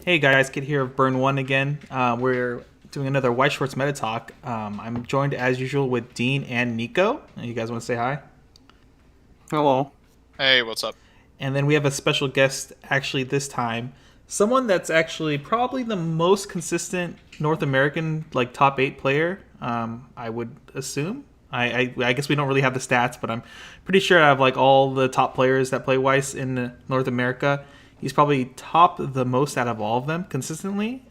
Hey guys, Kid here of Burn One again. We're doing another Weiss Schwarz Meta Talk. I'm joined as usual with Dean and Nico. You guys want to say hi? Hello. Hey, what's up? And then we have a special guest actually this time. Someone that's actually probably the most consistent North American like top eight player. I would assume. I guess we don't really have the stats, but I'm pretty sure I have like all the top players that play Weiss in North America. He's probably top the most out of all of them consistently.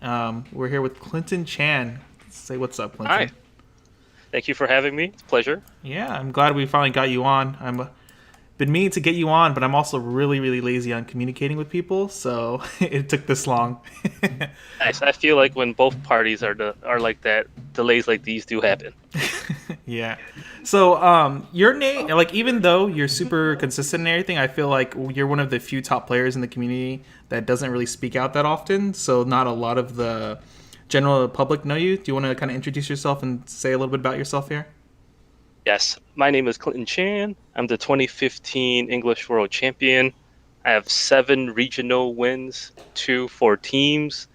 We're here with Clinton Chan. Say what's up, Hi. Clinton. Thank you for having me. It's a pleasure. Yeah, I'm glad we finally got you on. I'm been meaning to get you on, but I'm also really lazy on communicating with people, so it took this long. Nice. I feel like when both parties are like that, delays like these do happen. Yeah. So, your name, like, even though you're super consistent and everything, I feel like you're one of the few top players in the community that doesn't really speak out that often. So, not a lot of the general public know you. Do you want to kind of introduce yourself and say a little bit about yourself here? Yes, my name is Clinton Chan. I'm the 2015 English World Champion. I have 7 regional wins, 2 for teams,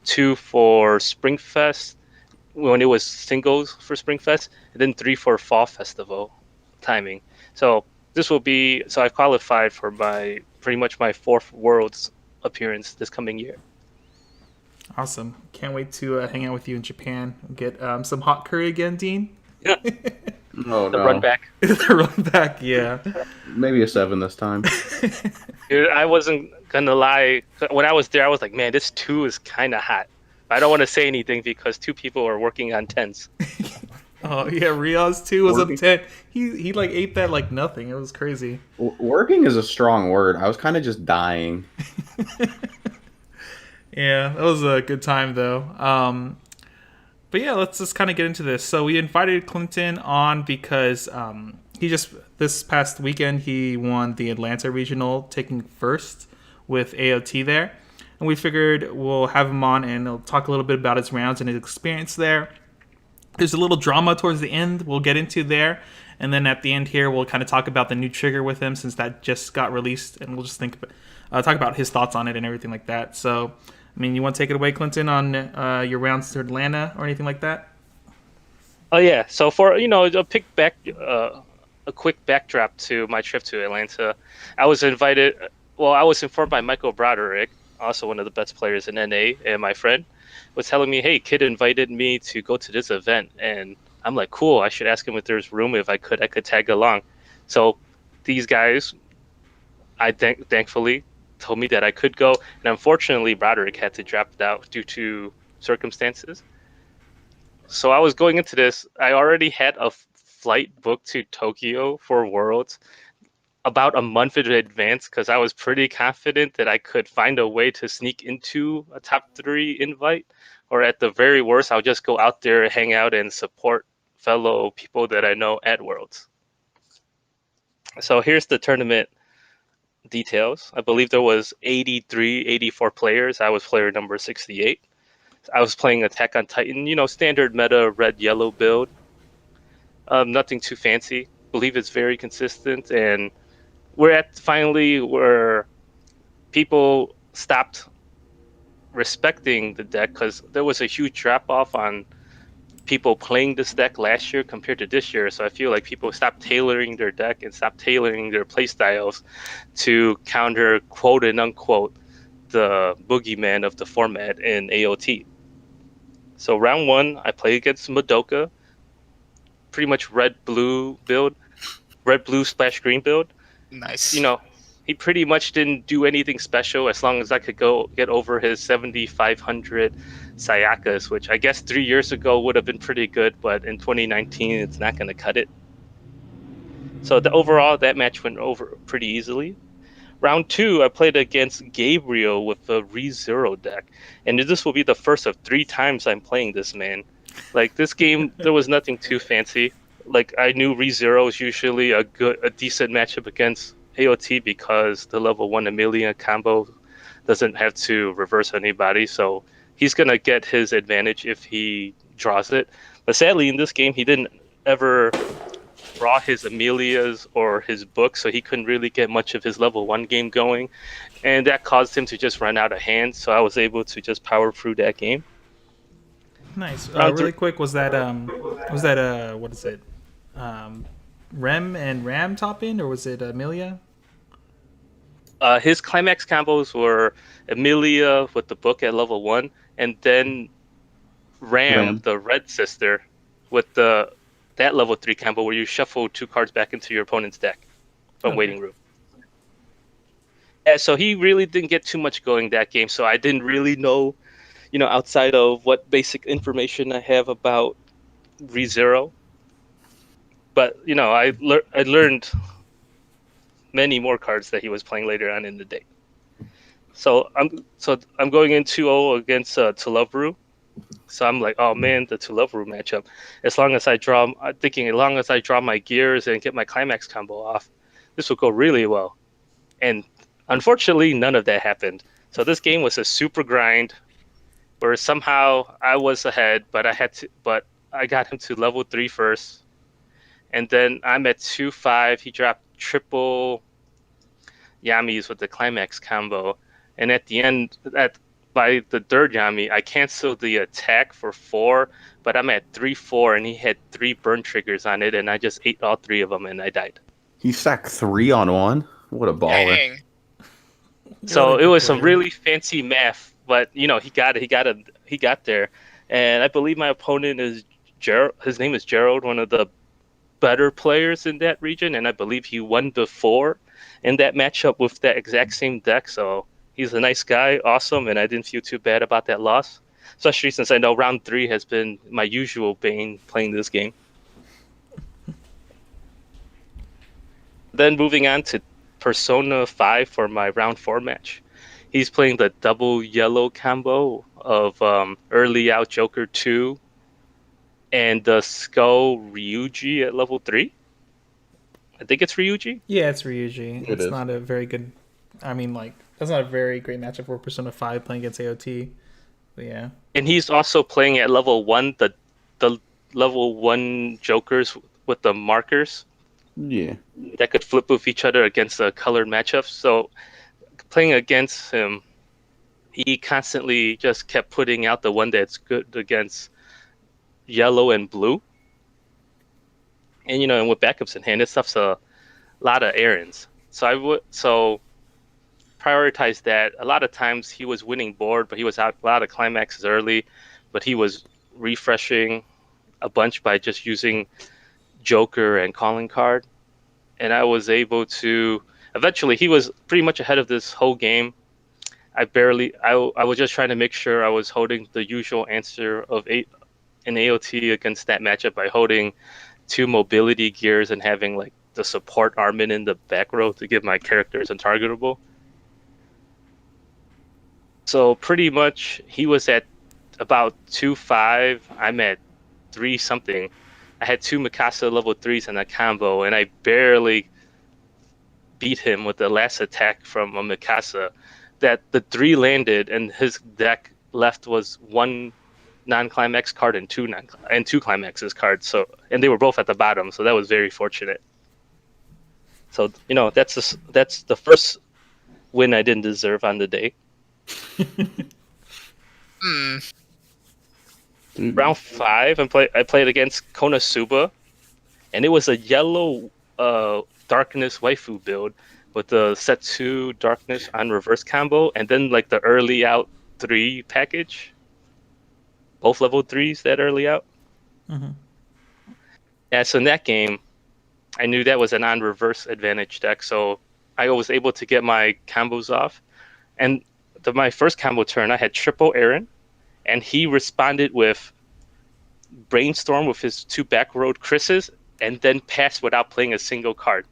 2 for Springfest when it was singles for Springfest, and then 3 for Fall Festival timing. So I've qualified for my pretty much my 4th Worlds appearance this coming year. Awesome. Can't wait to hang out with you in Japan and get some hot curry again, Dean. Yeah, Oh the run no. back. The run back, yeah. Maybe a 7 this time. Dude, I wasn't gonna lie. When I was there, I was like, man, this 2 is kind of hot. I don't want to say anything because 2 people are working on 10s. Oh yeah, Rios too was up Working, 10. He like ate that like nothing. It was crazy. working is a strong word. I was kind of just dying. Yeah, that was a good time though. But yeah, let's just kind of get into this. So we invited Clinton on because he just this past weekend he won the Atlanta Regional, taking first with AOT there, and we figured we'll have him on and he'll talk a little bit about his rounds and his experience there. There's a little drama towards the end we'll get into there, and then at the end here we'll kind of talk about the new trigger with him since that just got released, and we'll just talk about his thoughts on it and everything like that. So I mean, you want to take it away, Clinton, on your rounds to Atlanta or anything like that? Oh yeah. So for a quick backdrop to my trip to Atlanta, I was invited. Well, I was informed by Michael Broderick, also one of the best players in NA, and my friend was telling me, "Hey, kid invited me to go to this event," and I'm like, "Cool. I should ask him if there's room. If I could tag along." So these guys, thankfully told me that I could go, and unfortunately, Broderick had to drop out due to circumstances. So I was going into this. I already had a flight booked to Tokyo for Worlds about a month in advance because I was pretty confident that I could find a way to sneak into a top 3 invite, or at the very worst, I'll just go out there, hang out, and support fellow people that I know at Worlds. So here's the tournament details. I believe there was 83, 84 players. I was player number 68. I was playing Attack on Titan, standard meta red yellow build. Nothing too fancy. Believe it's very consistent, and we're at finally where people stopped respecting the deck because there was a huge drop off on people playing this deck last year compared to this year. So I feel like people stopped tailoring their deck and stopped tailoring their playstyles to counter quote and unquote the boogeyman of the format in AOT. So round 1, I played against Madoka, pretty much red-blue build, red-blue splash green build. Nice. He pretty much didn't do anything special as long as I could go get over his 7,500 Sayakas, which I guess 3 years ago would have been pretty good, but in 2019, it's not going to cut it. So overall, that match went over pretty easily. Round 2, I played against Gabriel with a ReZero deck, and this will be the first of 3 times I'm playing this man. Like, this game, there was nothing too fancy. Like, I knew ReZero is usually a decent matchup against AOT because the level 1 Amelia combo doesn't have to reverse anybody, so he's going to get his advantage if he draws it. But sadly, in this game, he didn't ever brought his Amelias or his book, so he couldn't really get much of his level 1 game going. And that caused him to just run out of hands, so I was able to just power through that game. Nice. Round Really three. quick, what is it? Um, Rem and Ram top in, or was it Amelia? His climax combos were Amelia with the book at level 1, and then Ram, Ram. the red sister, with that level 3 combo where you shuffle 2 cards back into your opponent's deck from Okay. Waiting Room. Yeah, so he really didn't get too much going that game, so I didn't really know, outside of what basic information I have about ReZero. But, I learned many more cards that he was playing later on in the day. So I'm going in 2-0 against Tulubru. So I'm like, oh man, the Tulubru matchup. I'm thinking as long as I draw my gears and get my climax combo off, this will go really well. And unfortunately, none of that happened. So this game was a super grind, where somehow I was ahead, but I got him to level 3 first, and then I'm at 2-5. He dropped triple Yamis with the climax combo, and at the end, by the third Yami, I canceled the attack for 4, but I'm at 3-4, and he had 3 burn triggers on it, and I just ate all 3 of them, and I died. He stacked 3 on 1. What a baller. Dang. So What a it good was some player. really fancy math, but he got it. He got there, and I believe my opponent is Gerald. His name is Gerald, one of the better players in that region, and I believe he won before in that matchup with that exact same deck. So he's a nice guy, awesome, and I didn't feel too bad about that loss, especially since I know round 3 has been my usual bane playing this game. Then moving on to Persona 5 for my round 4 match. He's playing the double yellow combo of early out Joker 2 and the Skull Ryuji at level 3. I think it's Ryuji. Yeah, it's Ryuji. It It's is. not a very good. I mean, like that's not a very great matchup for Persona 5 playing against AOT. But yeah. And he's also playing at level 1 the level 1 Jokers with the markers Yeah. that could flip with each other against a colored matchup. So playing against him, he constantly just kept putting out the one that's good against yellow and blue. And with backups in hand, this stuff's a lot of errands. So prioritize that. A lot of times he was winning board, but he was out a lot of climaxes early, but he was refreshing a bunch by just using Joker and calling card. And I was able to eventually, he was pretty much ahead of this whole game. I was just trying to make sure I was holding the usual answer of an AOT against that matchup by holding 2 mobility gears and having like the support Armin in the back row to give my characters untargetable. So pretty much he was at about 2-5. I'm at 3 something. I had 2 Mikasa level 3s in a combo, and I barely beat him with the last attack from a Mikasa. That the 3 landed, and his deck left was 1 non-climax card and 2 climaxes cards. And they were both at the bottom, so that was very fortunate. So that's the first win I didn't deserve on the day. Hmm. Round 5, I played against Konosuba, and it was a yellow darkness waifu build with the set 2 darkness on reverse combo, and then like the early out 3 package, both level 3s that early out. Mm-hmm. Yeah, so in that game, I knew that was an on reverse advantage deck, so I was able to get my combos off. And my first combo turn, I had triple Aaron, and he responded with Brainstorm with his 2 back road Chris's, and then passed without playing a single card.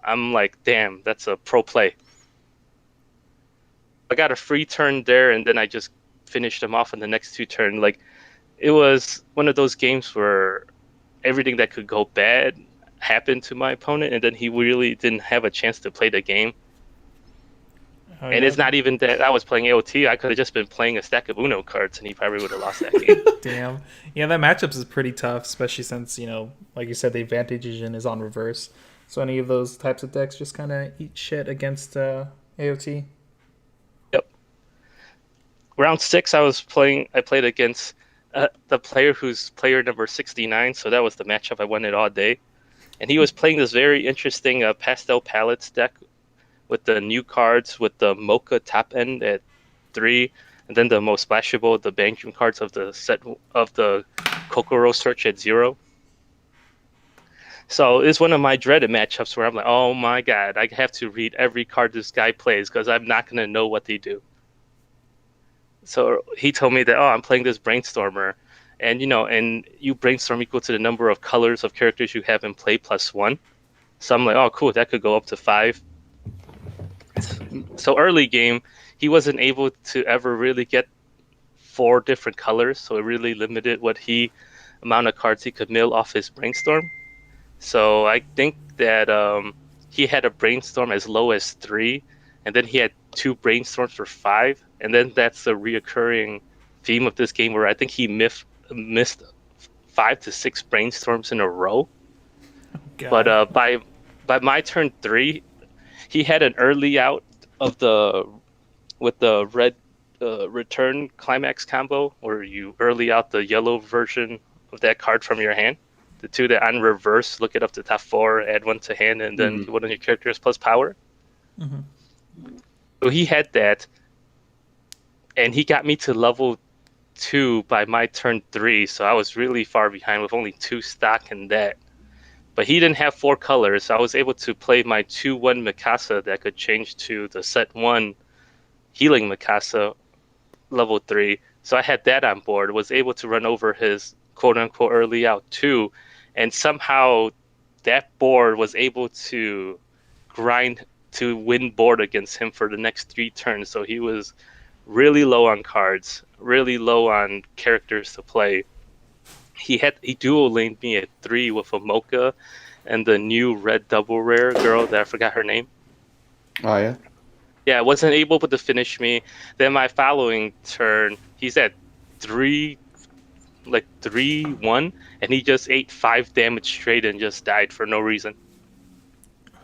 I'm like, damn, that's a pro play. I got a free turn there, and then I just finished him off in the next 2 turns. Like, it was one of those games where everything that could go bad happened to my opponent, and then he really didn't have a chance to play the game. Oh, And yeah. it's not even that I was playing AOT. I could have just been playing a stack of Uno cards, and he probably would have lost that game. Damn. Yeah, that matchups is pretty tough, especially since, like you said, the advantage engine is on reverse. So any of those types of decks just kind of eat shit against AOT. Yep. Round 6, I played against the player who's player number 69. So that was the matchup I wanted all day. And he was playing this very interesting pastel palettes deck with the new cards with the mocha top end at 3, and then the most splashable, the banking cards of the set of the Kokoro Search at 0. So it's one of my dreaded matchups where I'm like, oh my god, I have to read every card this guy plays because I'm not going to know what they do. So he told me that, oh, I'm playing this Brainstormer. And, and you brainstorm equal to the number of colors of characters you have in play plus 1. So I'm like, oh, cool, that could go up to 5. So early game, he wasn't able to ever really get 4 different colors. So it really limited amount of cards he could mill off his Brainstorm. So I think that he had a Brainstorm as low as 3, and then he had 2 Brainstorms for 5, and then that's the reoccurring theme of this game where I think he missed 5 to 6 Brainstorms in a row. God. But by my turn 3, he had an early out with the red return climax combo where you early out the yellow version of that card from your hand. The 2 that on reverse, look it up to top 4, add 1 to hand, and then one of your characters plus power. Mm-hmm. So he had that, and he got me to level 2 by my turn 3, so I was really far behind with only 2 stock in that. But he didn't have 4 colors, so I was able to play my 2/1 Mikasa that could change to the set 1 healing Mikasa level 3. So I had that on board, was able to run over his quote-unquote early out 2, and somehow that board was able to grind to win board against him for the next 3 turns. So he was really low on cards, really low on characters to play. He dual laned me at 3 with a Mocha and the new red double rare girl that I forgot her name. Oh, yeah? Yeah, wasn't able to finish me. Then my following turn, he's at 3-1, and he just ate 5 damage straight and just died for no reason.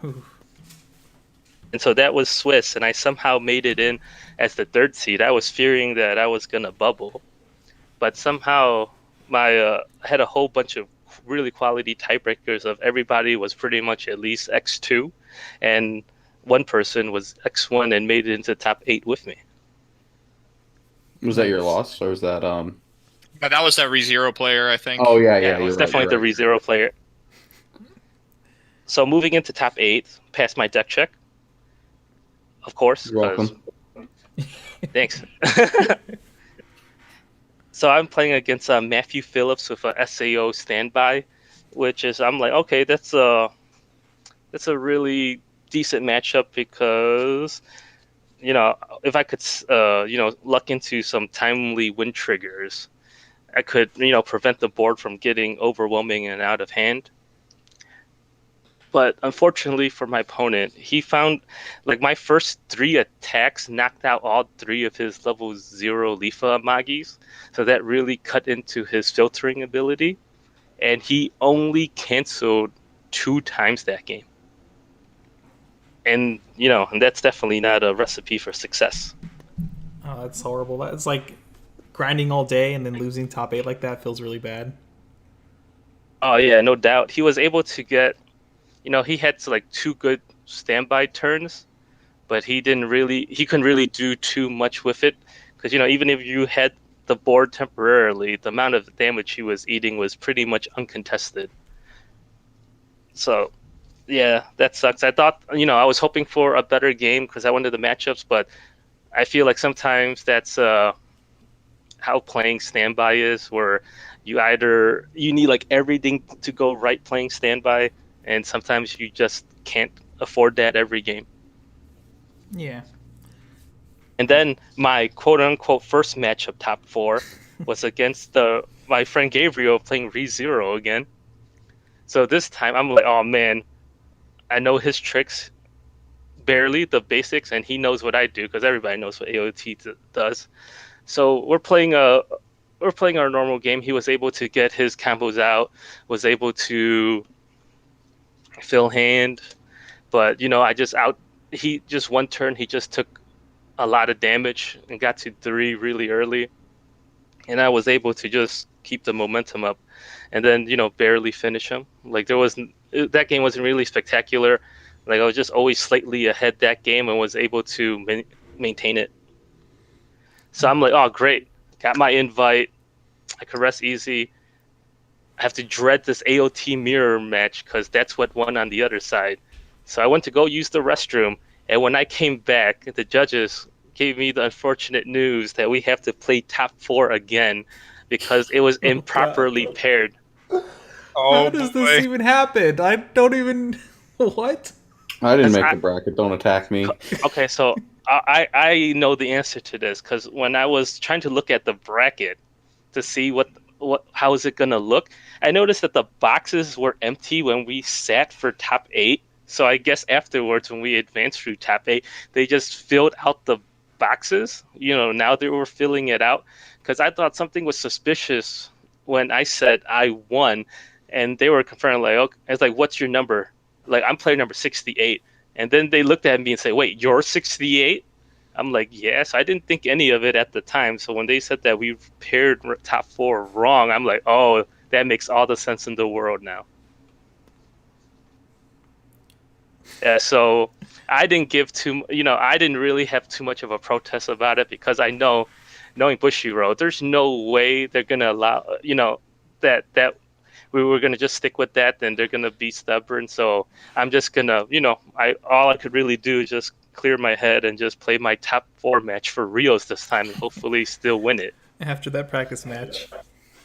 And so that was Swiss, and I somehow made it in as the 3rd seed. I was fearing that I was gonna bubble, but somehow I had a whole bunch of really quality tiebreakers of everybody was pretty much at least X2, and one person was X1 and made it into top 8 with me. Was that your loss, or was that But that was that ReZero player, I think. Oh yeah, Yeah, it was definitely the ReZero player. So moving into top 8, passed my deck check, of course. You're welcome. Thanks. So I'm playing against Matthew Phillips with a SAO standby, which is I'm like, okay, that's a really decent matchup because if I could luck into some timely win triggers, I could prevent the board from getting overwhelming and out of hand. But unfortunately for my opponent, he found my first 3 attacks knocked out all 3 of his level 0 Lifa Magis. So that really cut into his filtering ability. And he only canceled 2 times that game. And, and that's definitely not a recipe for success. Oh, that's horrible. It's like grinding all day and then losing top 8 like that feels really bad. Oh, yeah, no doubt. He was able to get... he had 2 good standby turns, but he couldn't really do too much with it. Because, even if you had the board temporarily, the amount of damage he was eating was pretty much uncontested. So, yeah, that sucks. I thought, I was hoping for a better game because I wanted the matchups, but I feel like sometimes that's how playing standby is, where you need everything to go right playing standby, and sometimes you just can't afford that every game. Yeah. And then my quote-unquote first matchup top 4 was against my friend Gabriel playing ReZero again. So this time I'm like, oh man, I know his tricks. barely the basics, and he knows what I do because everybody knows what AOT does. So we're playing our normal game. He was able to get his combos out, was able to fill hand, but I just out. He just one turn. He just took a lot of damage and got to 3 really early, and I was able to just keep the momentum up, and then barely finish him. Like that game wasn't really spectacular. Like I was just always slightly ahead that game and was able to maintain it. So I'm like, oh great, got my invite. I could rest easy. I have to dread this AOT mirror match because that's what won on the other side. So I went to go use the restroom, and when I came back, the judges gave me the unfortunate news that we have to play top 4 again because it was improperly paired. How does this even happen? I don't even. What? I didn't make the bracket. Don't attack me. Okay, so I know the answer to this because when I was trying to look at the bracket to see how is it gonna look, I noticed that the boxes were empty when we sat for top 8. So I guess afterwards, when we advanced through top 8, they just filled out the boxes. Now they were filling it out because I thought something was suspicious when I said I won, and they were confirming like, okay, it's like, what's your number? Like I'm player number 68, and then they looked at me and say, wait, you're 68? I'm like, yes. I didn't think any of it at the time. So when they said that we paired top 4 wrong, I'm like, oh, that makes all the sense in the world now. Yeah, so I didn't I didn't really have too much of a protest about it because I know, knowing Bushiroad, there's no way they're gonna allow, that we were gonna just stick with that, then they're gonna be stubborn. So I'm just gonna, all I could really do is just clear my head and just play my top 4 match for Rios this time and hopefully still win it. After that practice match.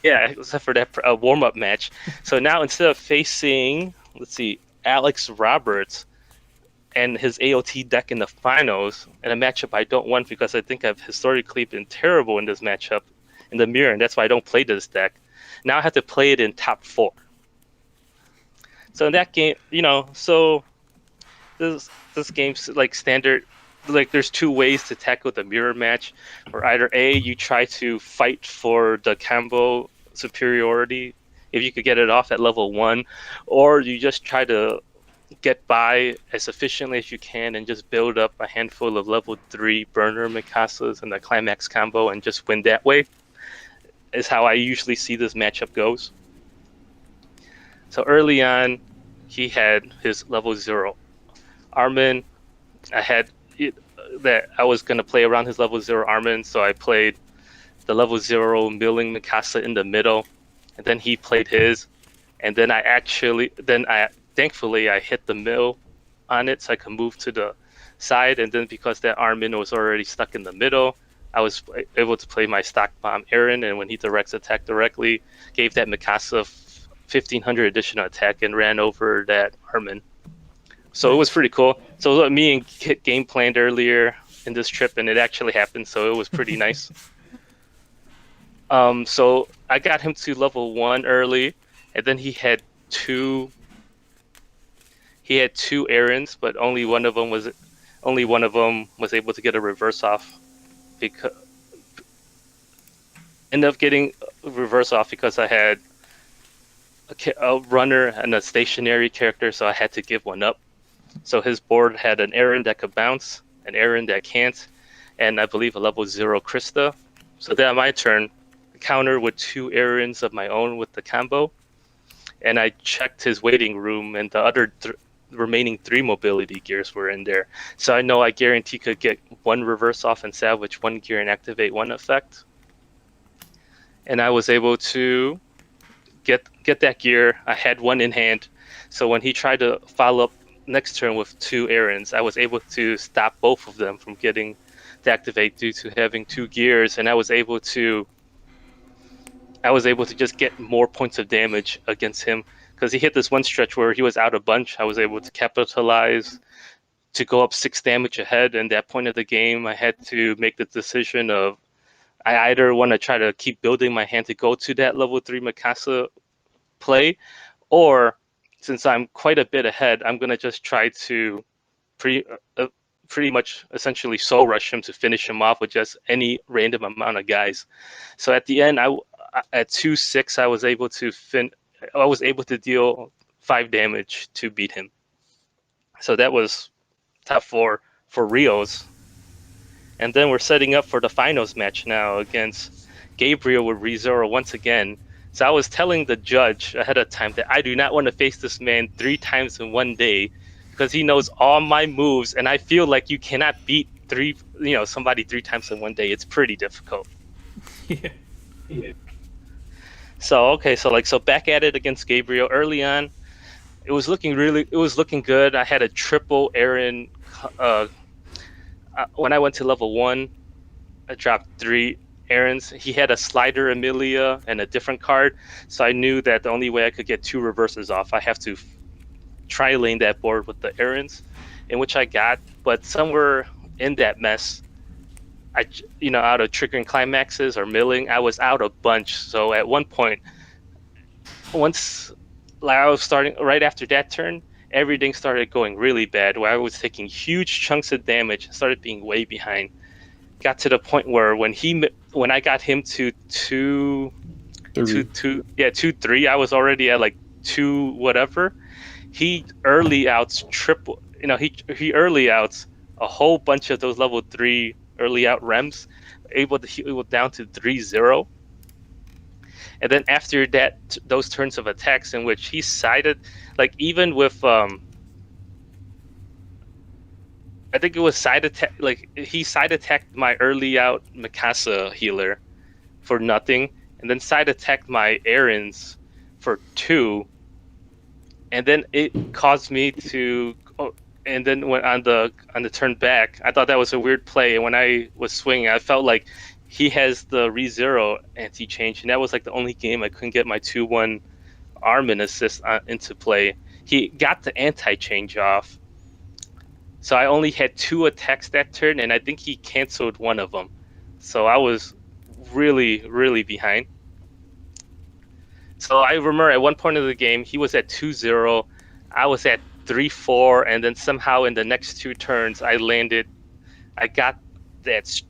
Yeah, except for that warm-up match. So now instead of facing, let's see, Alex Roberts and his AOT deck in the finals, in a matchup I don't want because I think I've historically been terrible in this matchup in the mirror, and that's why I don't play this deck. Now I have to play it in top 4. So in that game, so this game's like standard. Like there's 2 ways to tackle the mirror match, or either A, you try to fight for the combo superiority if you could get it off at level 1, or you just try to get by as efficiently as you can and just build up a handful of level 3 burner Mikasas and the climax combo and just win that way, is how I usually see this matchup goes. So early on, he had his level 0 Armin. I had that I was going to play around his level 0 Armin, so I played the level 0 milling Mikasa in the middle, and then he played his, and then thankfully I hit the mill on it so I could move to the side, and then because that Armin was already stuck in the middle, I was able to play my stock bomb Aaron, and when he directs attack directly, gave that Mikasa 1500 additional attack and ran over that Armin. So it was pretty cool. So me and Kit game planned earlier in this trip, and it actually happened, so it was pretty nice. So I got him to level 1 early, and then he had two errands, but only one of them was able to get a reverse off, because ended up getting a reverse off because I had a runner and a stationary character, so I had to give one up. So his board had an errand that could bounce, an errand that can't, and I believe a level 0 Krista. So then on my turn, counter with 2 errands of my own with the combo, and I checked his waiting room, and the other remaining 3 mobility gears were in there. So I know I guarantee could get 1 reverse off and salvage 1 gear and activate 1 effect. And I was able to get that gear. I had 1 in hand, so when he tried to follow up next turn with 2 errands, I was able to stop both of them from getting to activate due to having 2 gears, and I was able to just get more points of damage against him because he hit this one stretch where he was out a bunch. I was able to capitalize to go up 6 damage ahead, and at that point of the game, I had to make the decision of I either want to try to keep building my hand to go to that level 3 Mikasa play, or since I'm quite a bit ahead, I'm going to just try to pretty pretty much essentially soul rush him to finish him off with just any random amount of guys. So at the end, at 2-6, I was able to deal 5 damage to beat him. So that was top 4 for Rios. And then we're setting up for the finals match now against Gabriel with ReZero once again. So I was telling the judge ahead of time that I do not want to face this man 3 times in one day, because he knows all my moves, and I feel like you cannot beat somebody 3 times in one day. It's pretty difficult. Yeah. So back at it against Gabriel early on. It was looking good. I had a triple Aaron. When I went to level 1, I dropped 3 Aarons. He had a slider Amelia and a different card, so I knew that the only way I could get 2 reverses off, I have to try lane that board with the Aarons, in which I got. But somewhere in that mess, out of triggering climaxes or milling, I was out a bunch. So at one point, once I was starting right after that turn, everything started going really bad, where I was taking huge chunks of damage, started being way behind. Got to the point where when I got him to 2-3, I was already at like 2 whatever. He early outs triple. He early outs a whole bunch of those level 3 early out rems, able to heal down to 3-0. And then after that, those turns of attacks in which he sided, like even with I think it was side attack. Like he side attacked my early out Mikasa healer for nothing, and then side attacked my Aaron's for 2, and then it caused me to. And then when on the turn back, I thought that was a weird play. And when I was swinging, I felt like he has the ReZero anti-change, and that was like the only game I couldn't get my 2-1 Armin assist into play. He got the anti-change off. So I only had 2 attacks that turn, and I think he canceled one of them. So I was really, really behind. So I remember at one point of the game, he was at 2-0. I was at 3-4, and then somehow in the next 2 turns, I got that,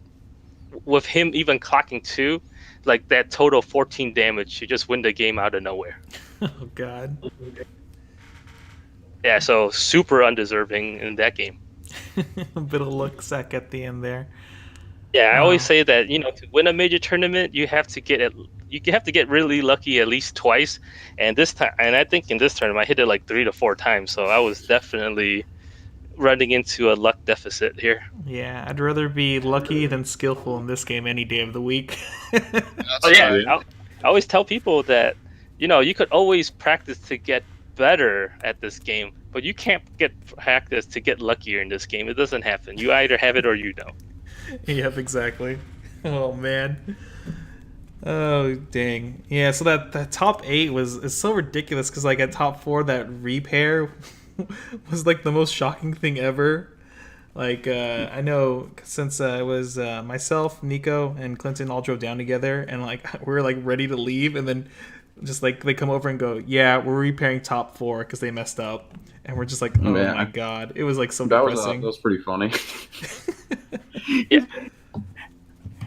with him even clocking 2, like that total 14 damage to just win the game out of nowhere. Oh, God. Yeah, so super undeserving in that game. A bit of luck sack at the end there. Yeah, I always say that to win a major tournament, you have to get really lucky at least twice. And I think in this tournament, I hit it like 3 to 4 times. So I was definitely running into a luck deficit here. Yeah, I'd rather be lucky than skillful in this game any day of the week. I always tell people that you could always practice to get better at this game, but you can't get practice to get luckier in this game. It doesn't happen. You either have it or you don't. Yep, exactly. Oh man. Oh dang. Yeah, so that top 8 is so ridiculous, because like at top 4 that repair was like the most shocking thing ever. Like I know, since it was myself, Nico, and Clinton all drove down together, and like we were like ready to leave, and then just like they come over and go, yeah, we're repairing top 4 because they messed up, and we're just like, oh man, my god, it was like so depressing. That was pretty funny. Yeah.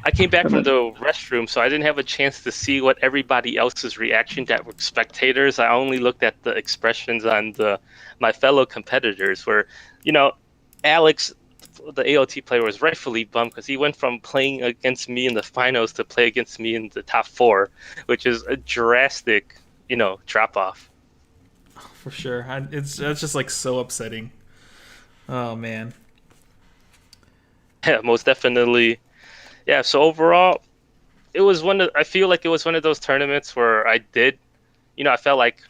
I came back from the restroom, so I didn't have a chance to see what everybody else's reaction that were spectators. I only looked at the expressions on my fellow competitors, where Alex, the AOT player, was rightfully bummed because he went from playing against me in the finals to play against me in the top 4, which is a drastic, drop off. For sure. That's just like so upsetting. Oh man. Yeah, most definitely. Yeah, so overall, I feel like it was one of those tournaments where I felt like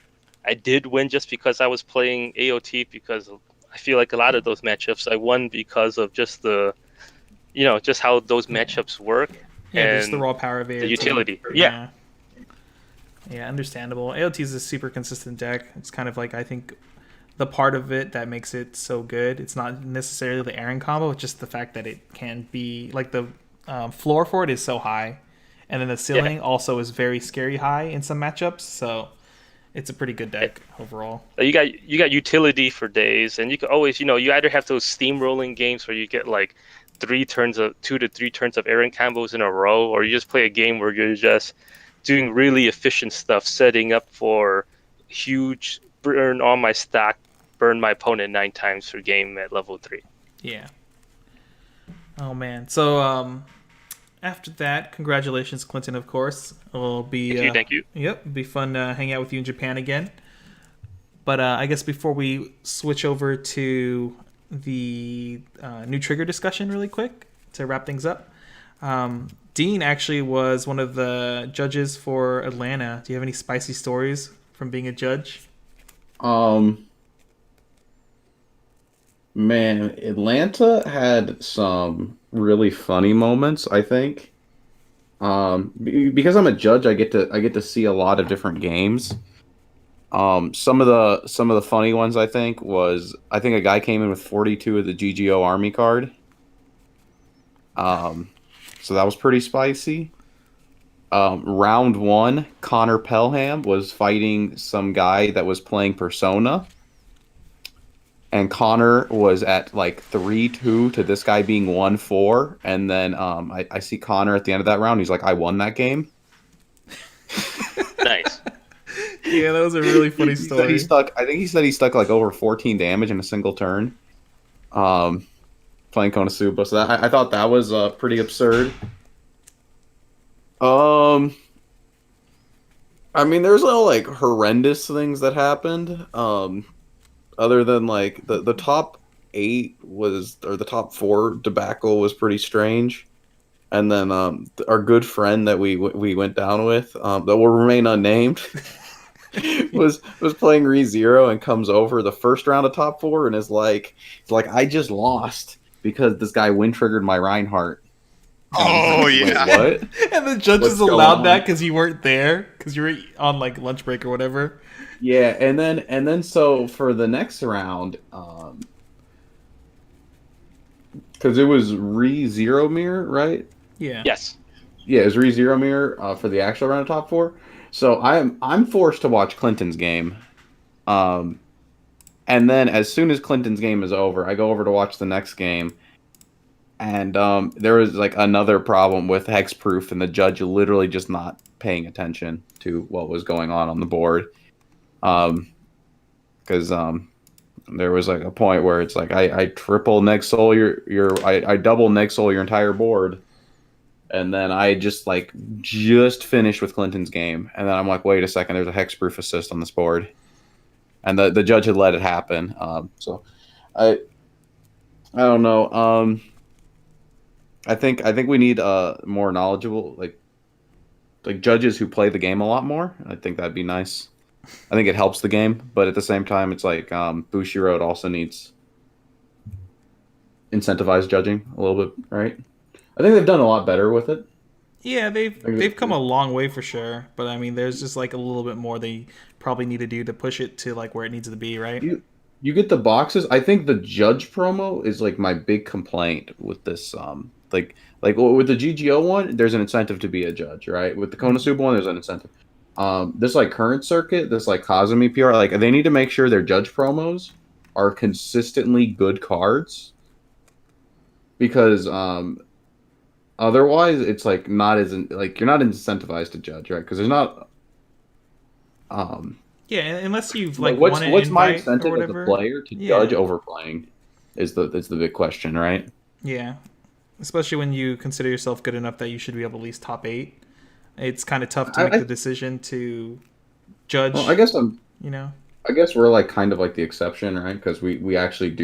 I did win just because I was playing AOT, because I feel like a lot of those matchups I won because of just just how those matchups work. Yeah, and just the raw power of AOT. The utility. Yeah. Yeah, understandable. AOT is a super consistent deck. It's kind of like, I think, the part of it that makes it so good. It's not necessarily the Aaron combo, it's just the fact that it can be, like, the floor for it is so high. And then the ceiling also is very scary high in some matchups. So it's a pretty good deck overall. You got utility for days, and you can always, you either have those steamrolling games where you get like 2 to 3 turns of errant combos in a row, or you just play a game where you're just doing really efficient stuff, setting up for huge burn on my stack, burn my opponent 9 times per game at level 3. Yeah. Oh man. So after that, congratulations, Clinton. Of course, it'll be Thank you. Yep, it'll be fun to hang out with you in Japan again. But I guess before we switch over to the new trigger discussion, really quick to wrap things up, Dean actually was one of the judges for Atlanta. Do you have any spicy stories from being a judge? Man, Atlanta had some really funny moments, I think. Because I'm a judge, I get to see a lot of different games. Some of the funny ones I think a guy came in with 42 of the GGO Army card. So that was pretty spicy. Round one, Connor Pelham was fighting some guy that was playing Persona, and Connor was at like 3-2 to this guy being 1-4, and then I see Connor at the end of that round. He's like, "I won that game." Nice. Yeah, that was a really funny He said story. I think he said he stuck like over 14 damage in a single turn. Playing Konosuba, so I thought that was pretty absurd. I mean, there's no like horrendous things that happened. Other than like the top eight was, or the top four debacle was pretty strange, and then our good friend that we went down with, that will remain unnamed, was playing ReZero and comes over the first round of top four and is like, I just lost because this guy wind triggered my Reinhardt. Oh Wait, yeah. what? And the judges What's going allowed on? that because you weren't there, because you were on like lunch break or whatever. Yeah, and then so for the next round, because it was ReZero Mirror, right? Yeah. Yes. Yeah, it was ReZero Mirror for the actual round of top four. So I'm forced to watch Clinton's game, and then as soon as Clinton's game is over, I go over to watch the next game, and there was like another problem with hexproof, and the judge literally just not paying attention to what was going on the board, because there was like a point where it's like I triple neg soul I double neg soul your entire board. And then I just finished with Clinton's game, and then I'm like, wait a second, there's a hexproof assist on this board, and the judge had let it happen. So I don't know. I think we need more knowledgeable like judges who play the game a lot more. I think that'd be nice. I think it helps the game, but at the same time, it's like Bushiroad also needs incentivized judging a little bit, right? I think they've done a lot better with it. Yeah, they've come a long way for sure, but I mean, there's just like a little bit more they probably need to do to push it to like where it needs to be, right? You get the boxes. I think the judge promo is like my big complaint with this. Like with the GGO one, there's an incentive to be a judge, right? With the Konosuba one, there's an incentive. This like current circuit, this like Kazumi PR, like they need to make sure their judge promos are consistently good cards, because otherwise, it's like not as like you're not incentivized to judge, right? Because there's not. Yeah, unless you've like What's won an my invite or incentive as a whatever. player to Yeah. judge overplaying? Is the big question, right? Yeah, especially when you consider yourself good enough that you should be able to at least top 8. It's kind of tough to make the decision to judge. Well, You know. I guess we're like kind of like the exception, right? Because we actually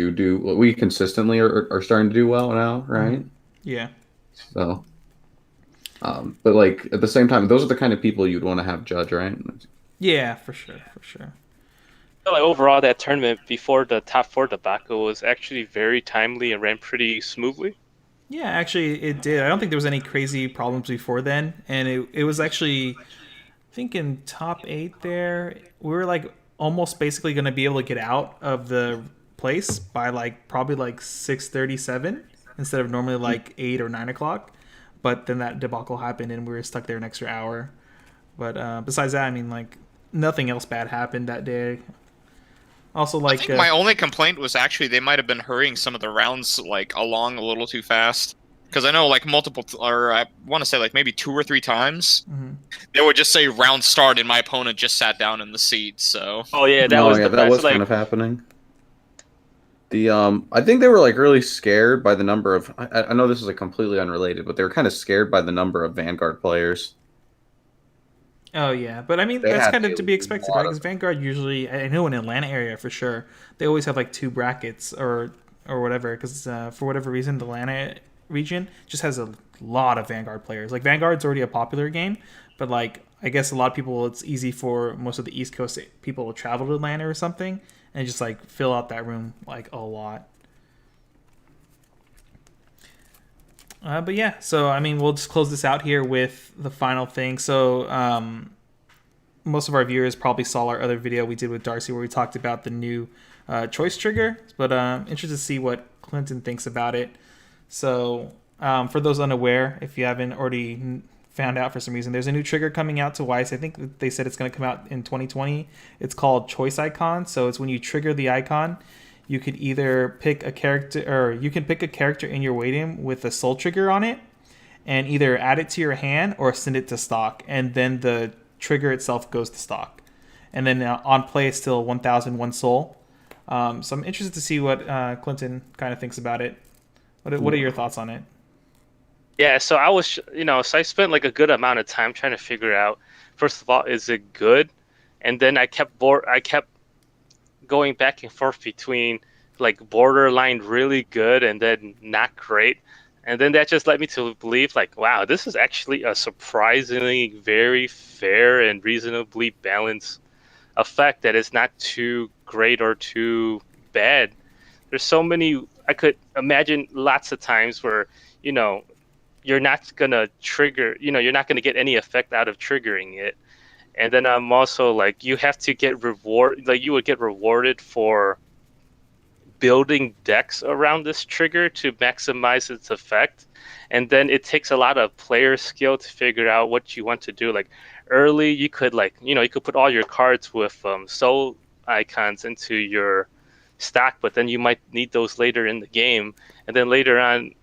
we consistently are starting to do well now, right? Yeah. So, but like at the same time, those are the kind of people you'd want to have judge, right? Yeah, for sure, for sure. Like overall, that tournament before the top 4 debacle was actually very timely and ran pretty smoothly. Yeah, actually, it did. I don't think there was any crazy problems before then, and it was actually, I think in top 8 there, we were like almost basically going to be able to get out of the place by like probably like 6:37 instead of normally like 8 or 9 o'clock. But then that debacle happened, and we were stuck there an extra hour. But besides that, I mean, like nothing else bad happened that day. Also, I like, think my only complaint was actually they might have been hurrying some of the rounds like along a little too fast. Because I know like or I want to say like maybe 2 or 3 times mhm. they would just say round start and my opponent just sat down in the seat. So Oh yeah, that No, was yeah, the that best. was kind Like, of happening. I think they were like really scared by the number of. I know this is like completely unrelated, but they were kind of scared by the number of Vanguard players. Oh yeah, but I mean They that's had kind of a to be expected, right? lot Because of. Vanguard usually, I know in Atlanta area for sure, they always have like two brackets or whatever. Because for whatever reason, the Atlanta region just has a lot of Vanguard players. Like Vanguard's already a popular game, but like I guess a lot of people, it's easy for most of the East Coast people to travel to Atlanta or something and just like fill out that room like a lot. But yeah, so I mean, we'll just close this out here with the final thing. So most of our viewers probably saw our other video we did with Darcy where we talked about the new choice trigger, but interested to see what Clinton thinks about it. So for those unaware, if you haven't already found out for some reason, there's a new trigger coming out to Weiss. I think they said it's going to come out in 2020. It's called choice icon. So it's when you trigger the icon, you could either pick a character, or you can pick a character in your waiting with a soul trigger on it and either add it to your hand or send it to stock, and then the trigger itself goes to stock. And then on play, it's still 1,001 soul. So I'm interested to see what Clinton kind of thinks about it. What are your thoughts on it? yeah, so I was, so I spent like a good amount of time trying to figure out, first of all, is it good? And then I kept going back and forth between like borderline really good and then not great. And then that just led me to believe like, wow, this is actually a surprisingly very fair and reasonably balanced effect that is not too great or too bad. There's so many, I could imagine lots of times where, you know, you're not gonna trigger, you're not gonna get any effect out of triggering it. And then I'm also like, you have to get reward, like you would get rewarded for building decks around this trigger to maximize its effect. And then it takes a lot of player skill to figure out what you want to do. Like early, you could like, you could put all your cards with soul icons into your stack, but then you might need those later in the game. And then later on,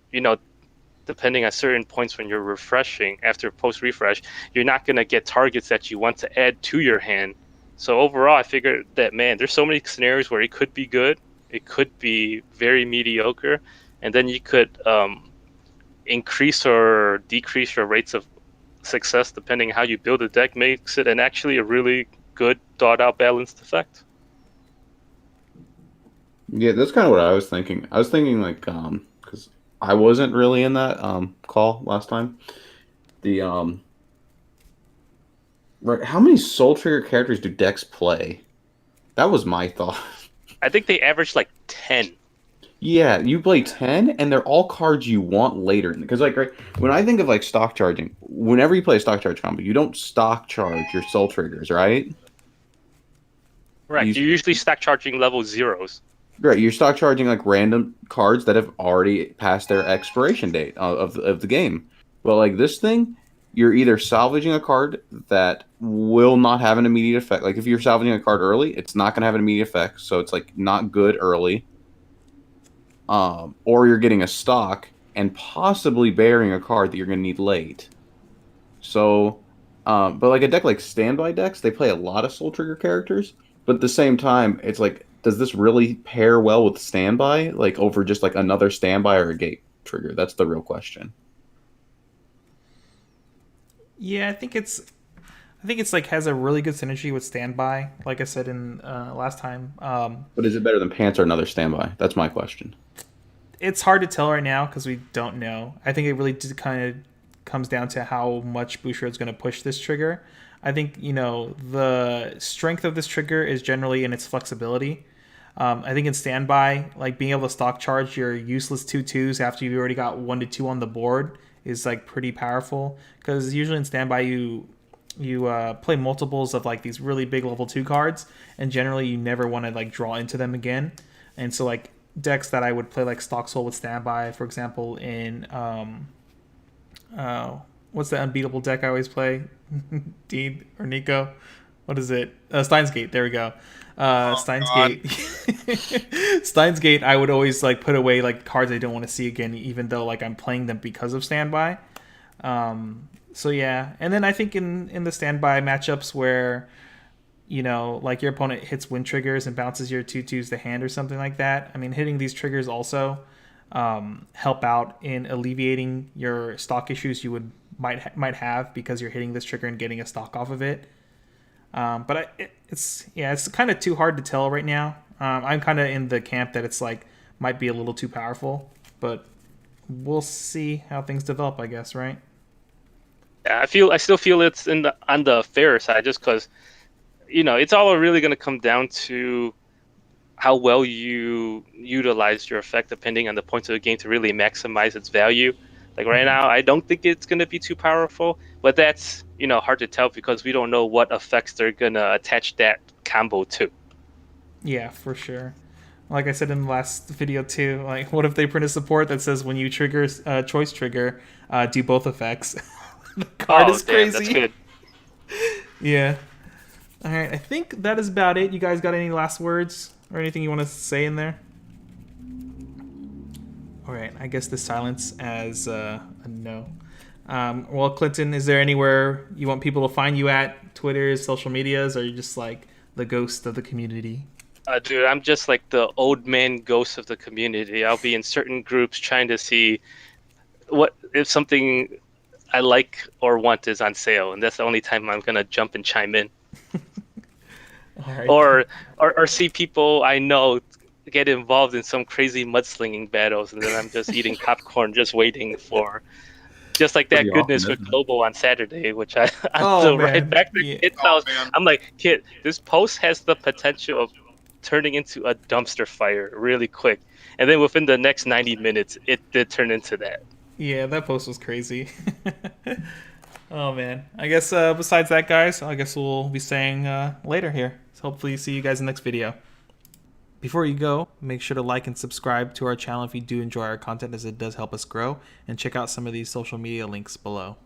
depending on certain points when you're refreshing after post refresh, you're not going to get targets that you want to add to your hand. So overall, I figured that, man, there's so many scenarios where it could be good, it could be very mediocre, and then you could increase or decrease your rates of success depending how you build a deck, makes it an actually a really good thought out balanced effect. Yeah, that's kind of what I was thinking. I was thinking like because I wasn't really in that call last time. The right, how many Soul Trigger characters do decks play? That was my thought. I think they average like 10. Yeah, you play 10 and they're all cards you want later. Because like right, when I think of like stock charging, whenever you play a stock charge combo, you don't stock charge your Soul Triggers, right? Correct. You You're usually stack charging level zeros. Right, you're stock charging like random cards that have already passed their expiration date of the game. But like this thing, you're either salvaging a card that will not have an immediate effect. Like if you're salvaging a card early, it's not going to have an immediate effect, so it's like not good early. Or you're getting a stock and possibly bearing a card that you're going to need late. So, but like a deck like standby decks, they play a lot of Soul Trigger characters, but at the same time, it's like, does this really pair well with standby? Like over just like another standby or a gate trigger? That's the real question. Yeah, I think it's like has a really good synergy with standby. Like I said in last time, But is it better than Pants or another standby? That's my question. it's hard to tell right now because we don't know. I think it really just kind of comes down to how much Bushiroad's going to push this trigger. I think the strength of this trigger is generally in its flexibility. I think in standby, like being able to stock charge your useless 2/2s after you've already got 1 to 2 on the board is like pretty powerful. Because usually in standby you play multiples of like these really big level 2 cards, and generally you never want to like draw into them again. And so like decks that I would play like stock soul with standby, for example, in what's the unbeatable deck I always play? Dean or Nico? what is it? Steins Gate. There we go. Steins God. Gate. Steins Gate. I would always like put away like cards I don't want to see again, even though like I'm playing them because of standby. So yeah, and then I think in the standby matchups where, you know, like your opponent hits wind triggers and bounces your 2/2s to hand or something like that. I mean, hitting these triggers also help out in alleviating your stock issues you might have because you're hitting this trigger and getting a stock off of it. But it's kind of too hard to tell right now. I'm kind of in the camp that it's like might be a little too powerful, but we'll see how things develop, I guess, right? Yeah, I still feel it's on the fairer side, just because it's all really going to come down to how well you utilize your effect, depending on the points of the game to really maximize its value. Like right now, I don't think it's going to be too powerful, but that's hard to tell because we don't know what effects they're going to attach that combo to. Yeah, for sure. Like I said in the last video too, like what if they print a support that says when you trigger choice trigger, do both effects? The card is crazy. Damn, that's good. Yeah. All right, I think that is about it. You guys got any last words or anything you want to say in there? All right, I guess the silence as a no. Well, Clinton, is there anywhere you want people to find you at? Twitter, social medias, or are you just like the ghost of the community? Dude, I'm just like the old man ghost of the community. I'll be in certain groups trying to see what if something I like or want is on sale, and that's the only time I'm gonna jump and chime in. All right. Or see people I know get involved in some crazy mudslinging battles, and then I'm just eating popcorn, just waiting for, just like that Pretty goodness often, with isn't it? Global on Saturday, which I'm Oh, still man. right back to Yeah. Kid's Oh, house. man. I'm like, Kid, this post has the potential of turning into a dumpster fire really quick, and then within the next 90 minutes, it did turn into that. Yeah, that post was crazy. Oh man. I guess besides that, guys, I guess we'll be saying later here. So hopefully see you guys in the next video. Before you go, make sure to like and subscribe to our channel if you do enjoy our content, as it does help us grow, and check out some of these social media links below.